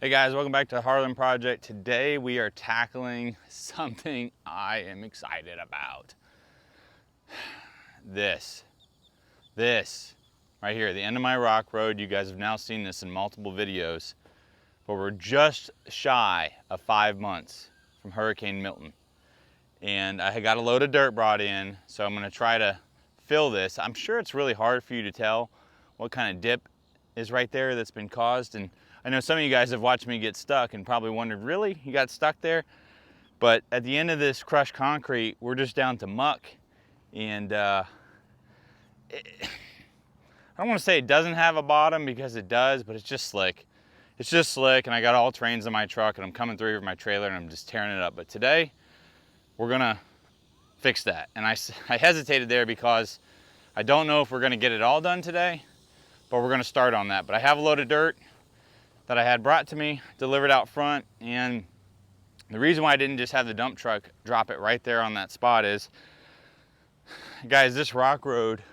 Hey guys, welcome back to the Harlan Project. Today we are tackling something I am excited about. This right here, the end of my rock road. You guys have now seen this in multiple videos, but we're just shy of 5 months from Hurricane Milton. And I got a load of dirt brought in, so I'm gonna try to fill this. I'm sure it's really hard for you to tell what kind of dip is right there that's been caused. And I know some of you guys have watched me get stuck and probably wondered, really? You got stuck there? But at the end of this crushed concrete, we're just down to muck. And I don't want to say it doesn't have a bottom, because it does, but it's just slick. It's just slick, and I got all trains in my truck, and I'm coming through with my trailer, and I'm just tearing it up. But today, we're gonna fix that. And I hesitated there because I don't know if we're gonna get it all done today, but we're gonna start on that. But I have a load of dirt that I had brought to me, delivered out front, and the reason why I didn't just have the dump truck drop it right there on that spot is, guys, this rock road,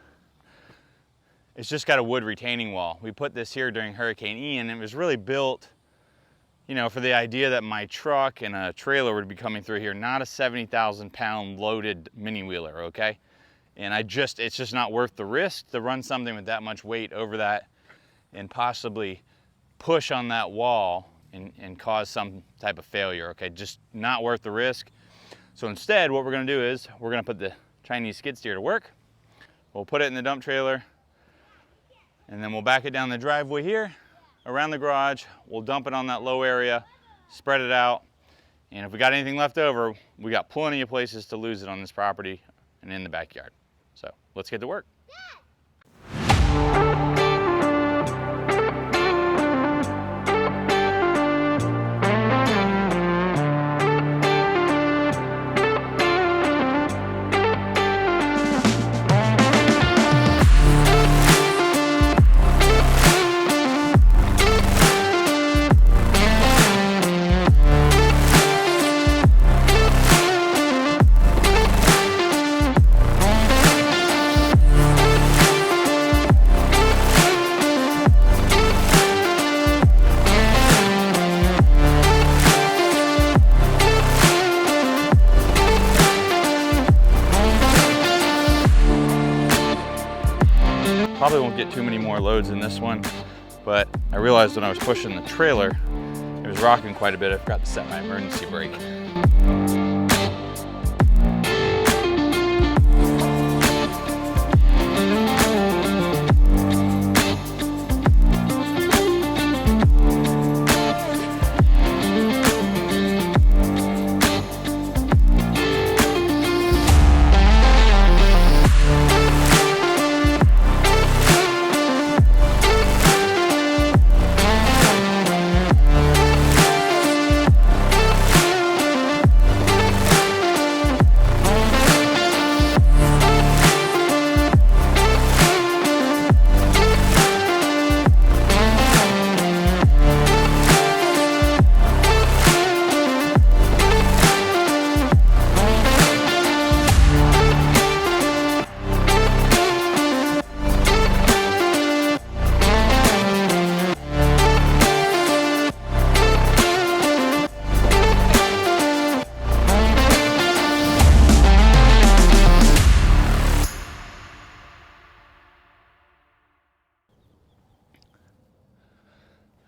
it's just got a wood retaining wall. We put this here during Hurricane Ian, and it was really built, you know, for the idea that my truck and a trailer would be coming through here, not a 70,000 pound loaded mini wheeler, okay? And it's just not worth the risk to run something with that much weight over that and possibly push on that wall and cause some type of failure, okay? Just not worth the risk. So instead, what we're gonna do is we're gonna put the Chinese skid steer to work. We'll put it in the dump trailer, and then we'll back it down the driveway here, around the garage. We'll dump it on that low area, spread it out, and if we got anything left over, we got plenty of places to lose it on this property and in the backyard. So let's get to work. Probably won't get too many more loads in this one, but I realized when I was pushing the trailer, it was rocking quite a bit. I forgot to set my emergency brake.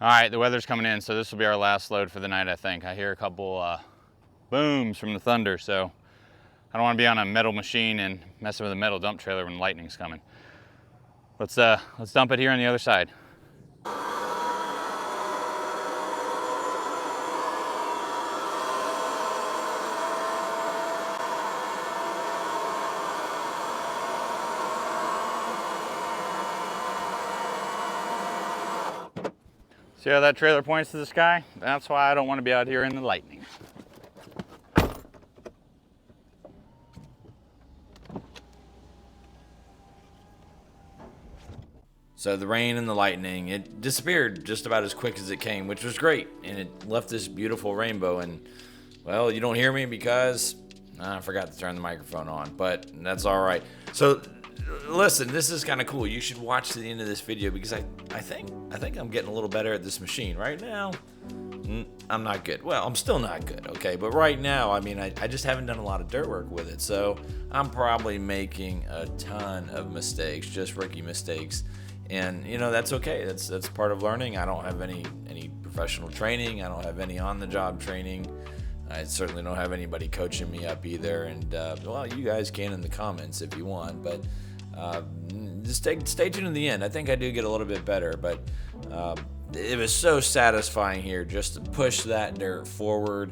All right, the weather's coming in, so this will be our last load for the night, I think. I hear a couple booms from the thunder, so I don't want to be on a metal machine and messing with a metal dump trailer when lightning's coming. Let's dump it here on the other side. See how that trailer points to the sky? That's why I don't want to be out here in the lightning. So the rain and the lightning, it disappeared just about as quick as it came, which was great. And it left this beautiful rainbow. And, well, you don't hear me because I forgot to turn the microphone on, but that's all right. So listen, this is kind of cool. You should watch to the end of this video because I think I'm getting a little better at this machine. Right now, I'm not good. Well, I'm still not good, okay? But right now, I mean, I just haven't done a lot of dirt work with it. So I'm probably making a ton of mistakes, just rookie mistakes. And, you know, that's okay. That's part of learning. I don't have any professional training. I don't have any on-the-job training. I certainly don't have anybody coaching me up either. And, well, you guys can in the comments if you want. But just stay tuned to the end. I think I do get a little bit better. But it was so satisfying here just to push that dirt forward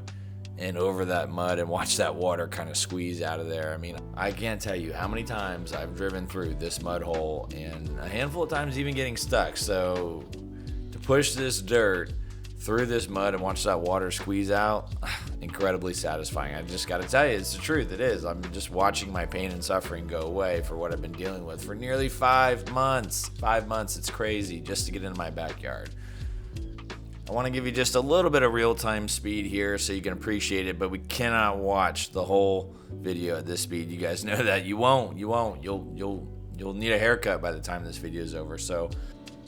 and over that mud and watch that water kind of squeeze out of there. I mean, I can't tell you how many times I've driven through this mud hole, and a handful of times even getting stuck. So to push this dirt through this mud and watch that water squeeze out, incredibly satisfying. I just got to tell you, it's the truth. It is. I'm just watching my pain and suffering go away for what I've been dealing with for nearly 5 months. 5 months. It's crazy just to get into my backyard. I want to give you just a little bit of real-time speed here so you can appreciate it, but we cannot watch the whole video at this speed. You guys know that. You won't. You'll need a haircut by the time this video is over. So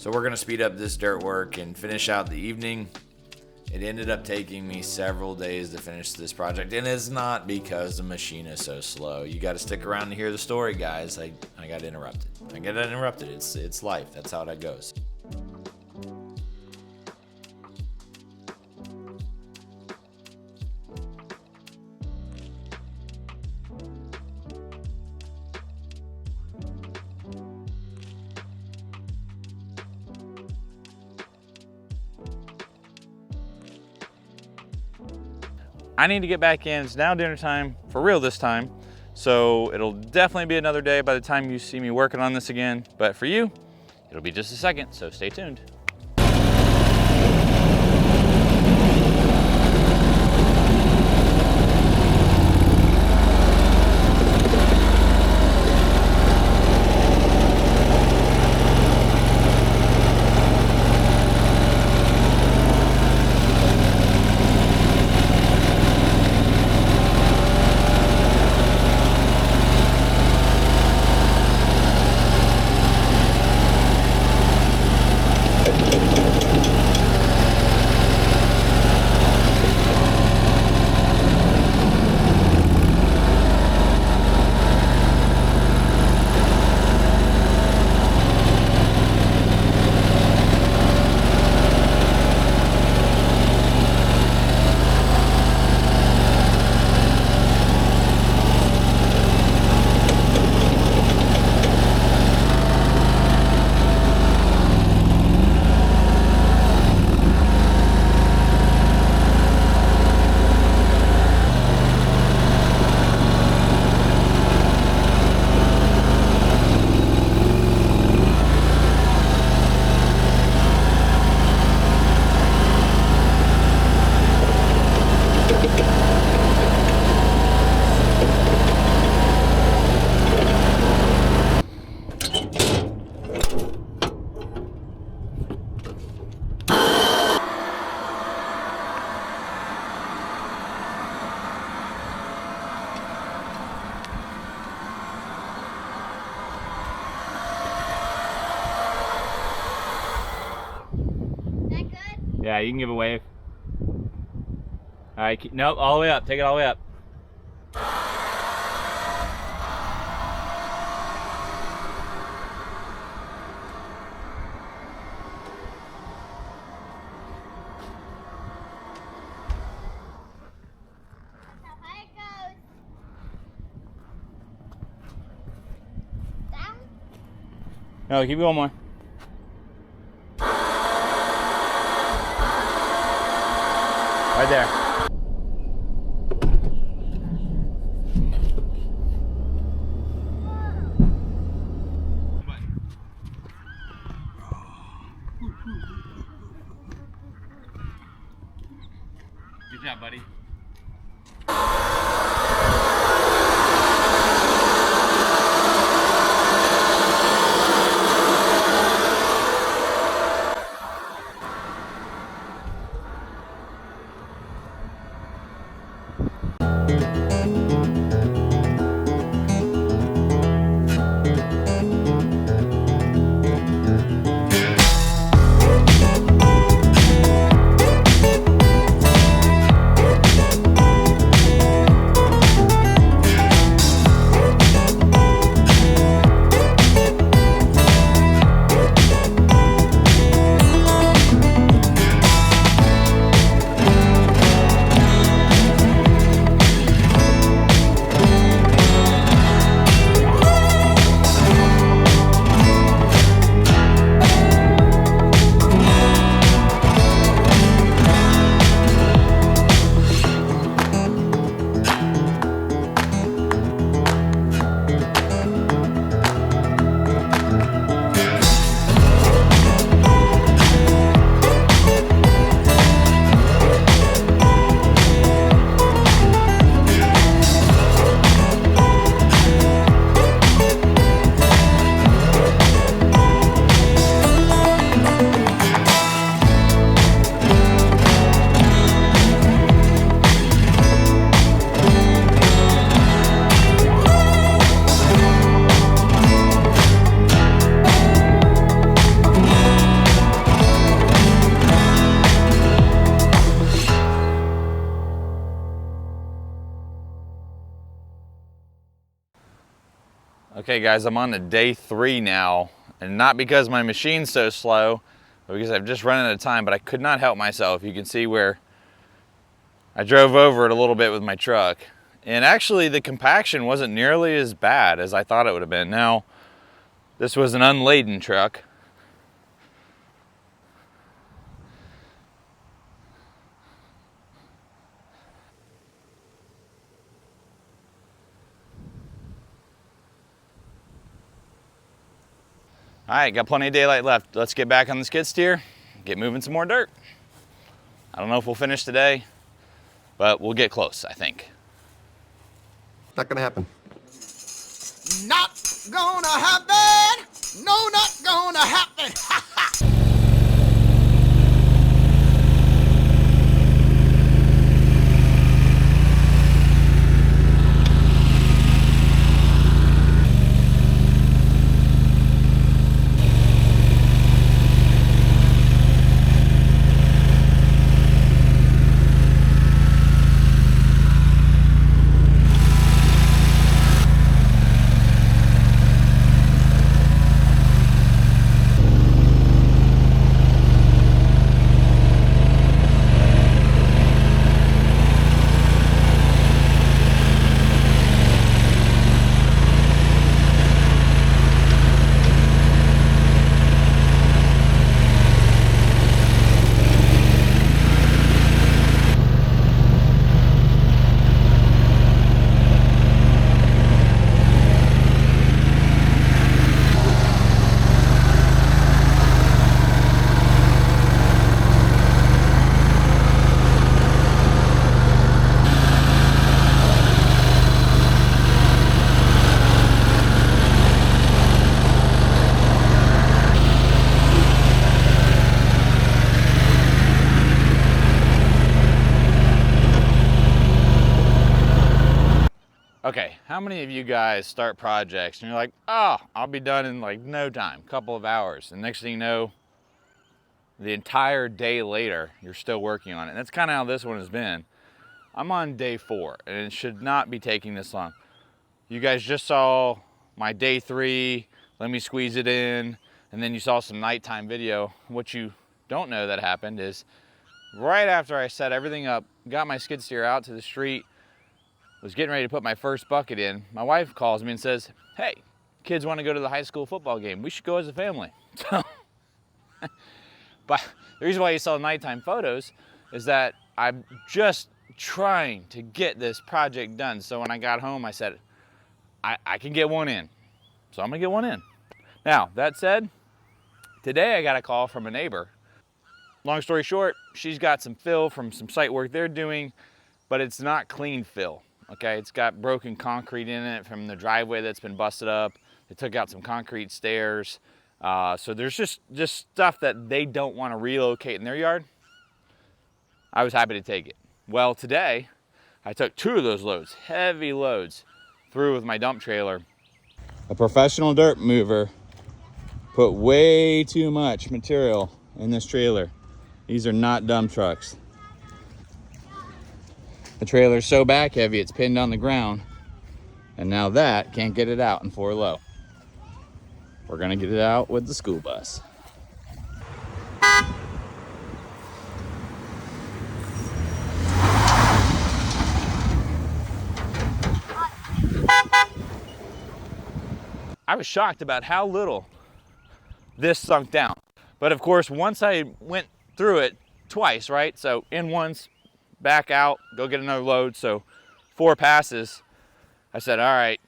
we're going to speed up this dirt work and finish out the evening. It ended up taking me several days to finish this project, and it's not because the machine is so slow. You got to stick around to hear the story, guys. I got interrupted. It's life. That's how that goes. I need to get back in. It's now dinner time, for real this time. So it'll definitely be another day by the time you see me working on this again. But for you, it'll be just a second, so stay tuned. Yeah, you can give a wave. All right, nope, all the way up. Take it all the way up. No, keep going more. Right there. Good job, buddy. Okay guys, I'm on to day 3 now, and not because my machine's so slow, but because I've just run out of time, but I could not help myself. You can see where I drove over it a little bit with my truck. And actually the compaction wasn't nearly as bad as I thought it would have been. Now, this was an unladen truck. All right, got plenty of daylight left. Let's get back on the skid steer, get moving some more dirt. I don't know if we'll finish today, but we'll get close, I think. Not gonna happen. Not gonna happen! No, not gonna happen! Okay, how many of you guys start projects and you're like, oh, I'll be done in like no time, couple of hours. And next thing you know, the entire day later, you're still working on it. And that's kind of how this one has been. I'm on day 4 and it should not be taking this long. You guys just saw my day 3, let me squeeze it in, and then you saw some nighttime video. What you don't know that happened is right after I set everything up, got my skid steer out to the street, was getting ready to put my first bucket in, my wife calls me and says, hey, kids want to go to the high school football game. We should go as a family. So, but the reason why you saw nighttime photos is that I'm just trying to get this project done. So when I got home, I said, I can get one in. So I'm gonna get one in. Now, that said, today I got a call from a neighbor. Long story short, she's got some fill from some site work they're doing, but it's not clean fill. Okay, it's got broken concrete in it from the driveway that's been busted up. They took out some concrete stairs. So there's just stuff that they don't want to relocate in their yard. I was happy to take it. Well, today I took 2 of those loads, heavy loads, through with my dump trailer. A professional dirt mover put way too much material in this trailer. These are not dump trucks. The trailer's so back heavy, it's pinned on the ground. And now that can't get it out in 4 low. We're gonna get it out with the school bus. I was shocked about how little this sunk down. But of course, once I went through it twice, right? So in once, back out, go get another load. So 4 passes. I said, all right,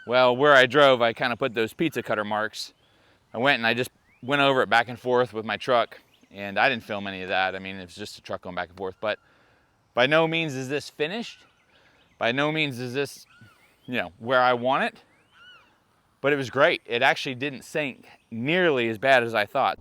well, where I drove, I kind of put those pizza cutter marks. I went and I just went over it back and forth with my truck, and I didn't film any of that. I mean, it was just a truck going back and forth. But by no means is this finished. By no means is this, where I want it. But it was great. It actually didn't sink nearly as bad as I thought.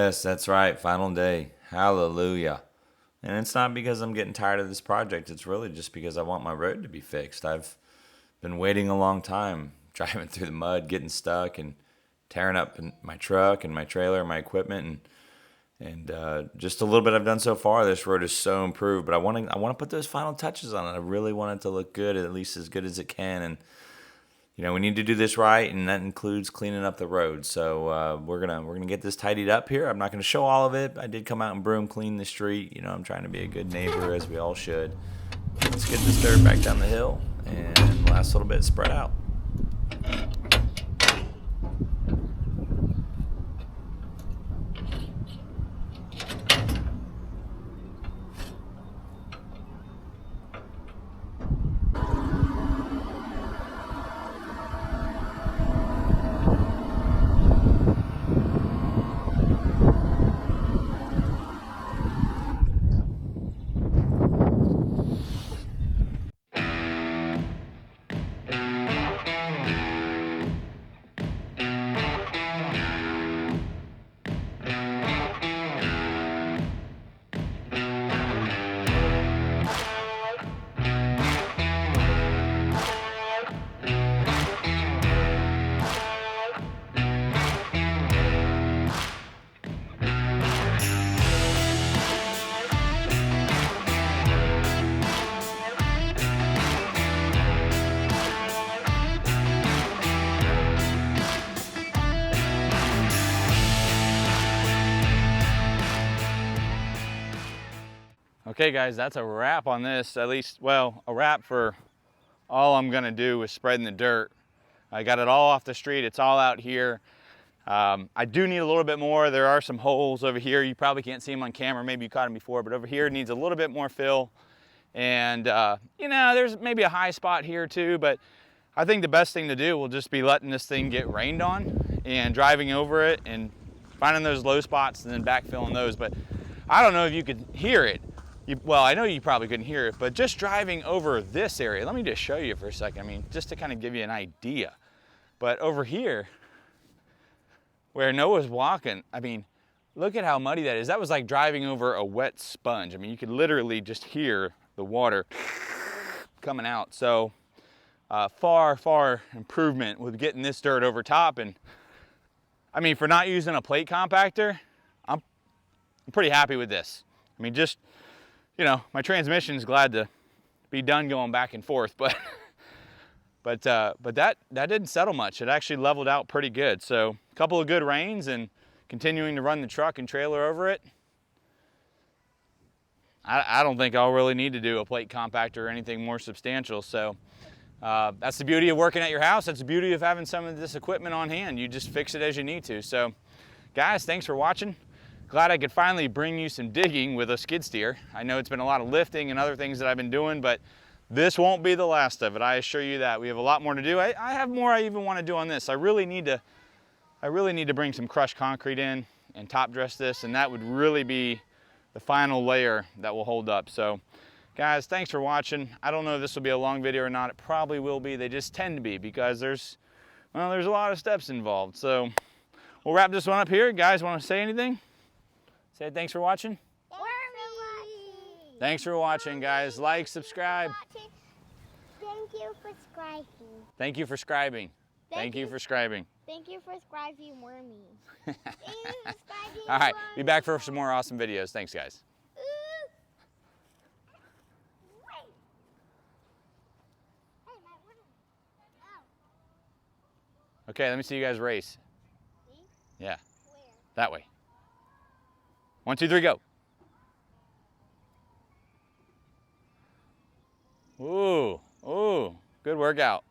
Yes, that's right. Final day. Hallelujah. And it's not because I'm getting tired of this project. It's really just because I want my road to be fixed. I've been waiting a long time, driving through the mud, getting stuck, and tearing up my truck and my trailer and my equipment. And just a little bit I've done so far, this road is so improved. But I want to put those final touches on it. I really want it to look good, at least as good as it can. And we need to do this right, and that includes cleaning up the road. So we're gonna get this tidied up here. I'm not gonna show all of it. I did come out and broom clean the street. I'm trying to be a good neighbor, as we all should. Let's get this dirt back down the hill, and last little bit spread out. Okay guys, that's a wrap on this. At least, well, a wrap for all I'm gonna do is spreading the dirt. I got it all off the street, it's all out here. I do need a little bit more. There are some holes over here. You probably can't see them on camera, maybe you caught them before, but over here it needs a little bit more fill. And there's maybe a high spot here too, but I think the best thing to do will just be letting this thing get rained on and driving over it and finding those low spots and then backfilling those. But I don't know if you could hear it. Well, I know you probably couldn't hear it, but just driving over this area, let me just show you for a second. I mean, just to kind of give you an idea. But over here, where Noah's walking, I mean, look at how muddy that is. That was like driving over a wet sponge. I mean, you could literally just hear the water coming out. So far improvement with getting this dirt over top. And I mean, for not using a plate compactor, I'm pretty happy with this. I mean, just, my transmission's glad to be done going back and forth, but that didn't settle much. It actually leveled out pretty good. So a couple of good rains and continuing to run the truck and trailer over it. I don't think I'll really need to do a plate compactor or anything more substantial. So that's the beauty of working at your house. That's the beauty of having some of this equipment on hand. You just fix it as you need to. So guys, thanks for watching. Glad I could finally bring you some digging with a skid steer. I know it's been a lot of lifting and other things that I've been doing, but this won't be the last of it. I assure you that. We have a lot more to do. I have more I even want to do on this. I really need to bring some crushed concrete in and top dress this, and that would really be the final layer that will hold up. So guys, thanks for watching. I don't know if this will be a long video or not. It probably will be. They just tend to be because there's a lot of steps involved. So we'll wrap this one up here. Guys, want to say anything? Say thanks for watching. Thanks for watching, guys. Like, subscribe. Thank you for subscribing. Thank you for scribing. Thank you for scribing. Thank you for subscribing more me. All right, be back for some more awesome videos. Thanks, guys. Okay, let me see you guys race. Yeah, that way. 1, 2, 3, go. Ooh, good workout.